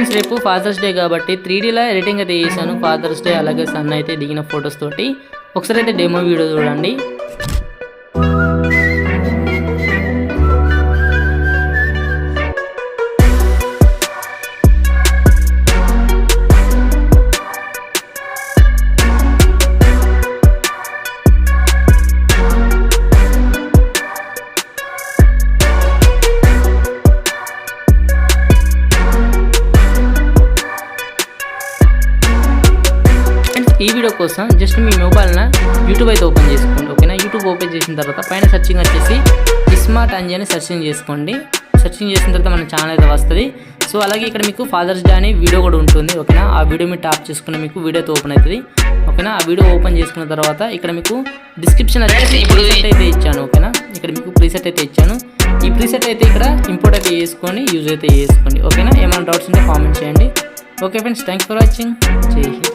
Friends రేపు fathers day కాబట్టి 3Dలో editing అయితే చేశాను ఫాదర్స్ డే అలాగే సన్ అయితే దిగిన ఫొటోస్ తోటి. ఒకసారి అయితే డెమో వీడియో చూడండి. ఈ వీడియో కోసం జస్ట్ మీ మొబైల్న యూట్యూబ్ అయితే ఓపెన్ చేసుకోండి. ఓకేనా, యూట్యూబ్ ఓపెన్ చేసిన తర్వాత పైన సర్చింగ్ వచ్చేసి స్మార్ట్ అంజీ అని సర్చింగ్ చేసుకోండి. సర్చింగ్ చేసిన తర్వాత మన ఛానల్ అయితే వస్తుంది. సో అలాగే ఇక్కడ మీకు ఫాదర్స్ డే అని వీడియో కూడా ఉంటుంది. ఓకేనా, ఆ వీడియో మీరు టాప్ చేసుకుని మీకు వీడియో అయితే ఓపెన్ అవుతుంది. ఓకేనా, ఆ వీడియో ఓపెన్ చేసుకున్న తర్వాత ఇక్కడ మీకు డిస్క్రిప్షన్ వచ్చేసి ప్రీసెట్ అయితే ఇచ్చాను. ఓకేనా, ఇక్కడ మీకు ప్రీసెట్ అయితే ఇచ్చాను. ఈ ప్రీసెట్ అయితే ఇక్కడ ఇంపోర్ట్ అయితే చేసుకొని యూజ్ అయితే చేసుకోండి. ఓకేనా, ఏమైనా డౌట్స్ ఉంటే కామెంట్ చేయండి. Okay friends, thanks for watching. జై హింద్.